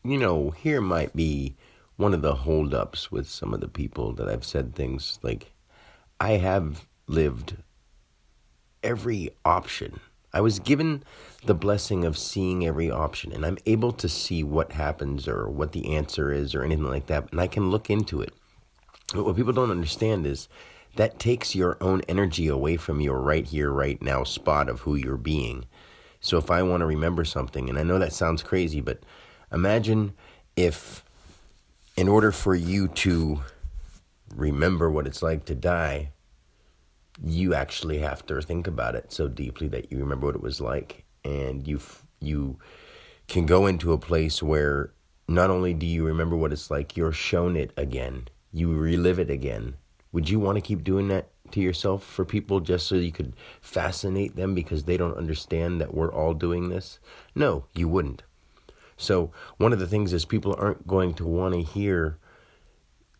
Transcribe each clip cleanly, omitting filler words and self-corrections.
here might be one of the holdups with some of the people that I've said things like, I have lived every option. I was given the blessing of seeing every option, and I'm able to see what happens or what the answer is or anything like that, and I can look into it. But what people don't understand is that takes your own energy away from your right here, right now spot of who you're being. So if I want to remember something, and I know that sounds crazy, but imagine if in order for you to remember what it's like to die, you actually have to think about it so deeply that you remember what it was like. And you can go into a place where not only do you remember what it's like, you're shown it again. You relive it again. Would you want to keep doing that to yourself for people just so you could fascinate them because they don't understand that we're all doing this? No, you wouldn't. So one of the things is people aren't going to want to hear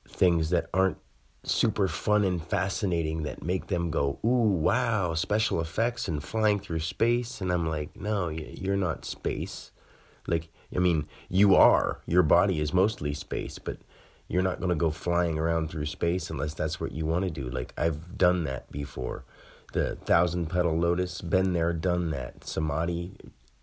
things that aren't super fun and fascinating that make them go, ooh, wow, special effects and flying through space. And I'm like, no, you're not space. Like, I mean, you are. Your body is mostly space, but you're not going to go flying around through space unless that's what you want to do. Like, I've done that before. The 1,000-petal lotus, been there, done that. Samadhi,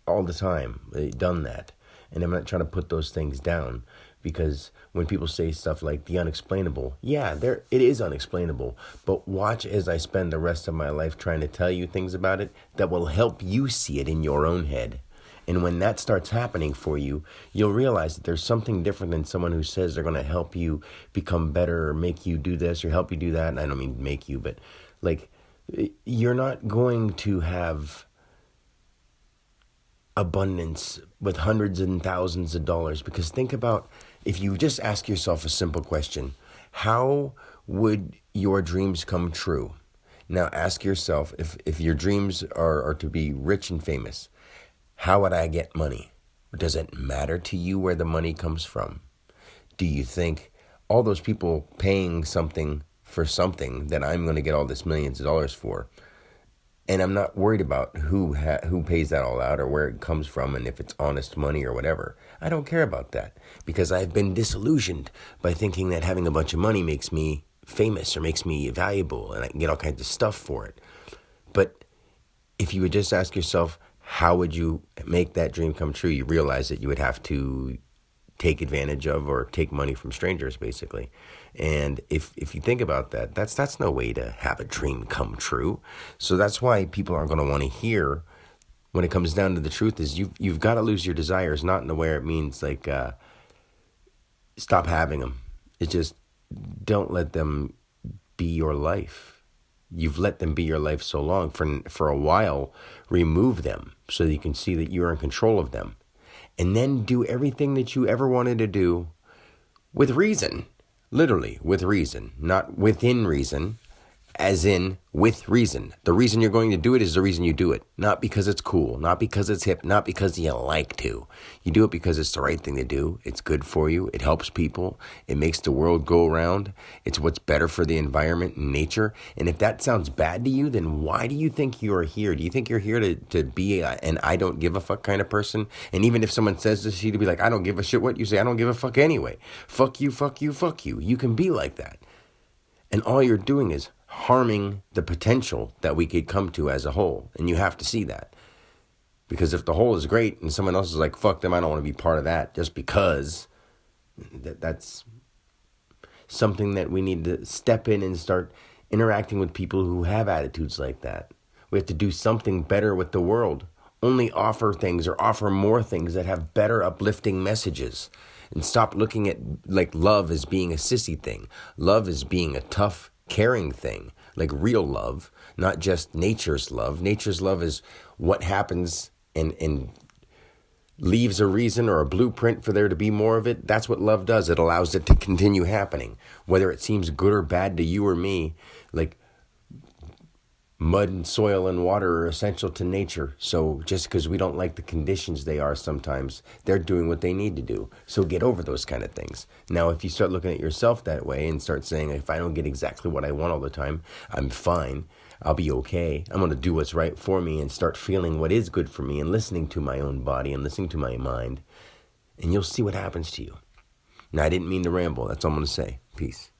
all the time, done that. And I'm not trying to put those things down, because when people say stuff like the unexplainable, yeah, it is unexplainable. But watch as I spend the rest of my life trying to tell you things about it that will help you see it in your own head. And when that starts happening for you, you'll realize that there's something different than someone who says they're going to help you become better or make you do this or help you do that. And I don't mean make you, but like, you're not going to have abundance with hundreds and thousands of dollars, because think about, if you just ask yourself a simple question, how would your dreams come true? Now ask yourself, if your dreams are to be rich and famous, how would I get money? Does it matter to you where the money comes from? Do you think all those people paying something for something that I'm going to get all this millions of dollars for, and I'm not worried about who pays that all out or where it comes from and if it's honest money or whatever. I don't care about that, because I've been disillusioned by thinking that having a bunch of money makes me famous or makes me valuable and I can get all kinds of stuff for it. But if you would just ask yourself, how would you make that dream come true? You realize that you would have to take advantage of or take money from strangers, basically. And if you think about that, that's no way to have a dream come true. So that's why people aren't going to want to hear, when it comes down to the truth, is you've got to lose your desires, not in the way it means like stop having them. It's just don't let them be your life. You've let them be your life so long. For a while, remove them so that you can see that you're in control of them. And then do everything that you ever wanted to do with reason. Literally, with reason. Not within reason, as in with reason. The reason you're going to do it is the reason you do it. Not because it's cool, not because it's hip, not because you like to. You do it because it's the right thing to do. It's good for you. It helps people. It makes the world go around. It's what's better for the environment and nature. And if that sounds bad to you, then why do you think you're here? Do you think you're here to be an I don't give a fuck kind of person? And even if someone says this to you, to be like, I don't give a shit what you say. I don't give a fuck anyway. Fuck you, fuck you, fuck you. You can be like that. And all you're doing is harming the potential that we could come to as a whole. And you have to see that. Because if the whole is great and someone else is like, fuck them, I don't want to be part of that, just because, that's something that we need to step in and start interacting with people who have attitudes like that. We have to do something better with the world. Only offer things or offer more things that have better uplifting messages. And stop looking at like love as being a sissy thing. Love as being a tough, caring thing, like real love, not just nature's love. Nature's love is what happens and leaves a reason or a blueprint for there to be more of it. That's what love does. It allows it to continue happening, whether it seems good or bad to you or me. Like mud and soil and water are essential to nature. So just because we don't like the conditions they are sometimes, they're doing what they need to do. So get over those kind of things. Now, if you start looking at yourself that way and start saying, if I don't get exactly what I want all the time, I'm fine. I'll be okay. I'm going to do what's right for me and start feeling what is good for me and listening to my own body and listening to my mind. and you'll see what happens to you. Now, I didn't mean to ramble. That's all I'm going to say. Peace.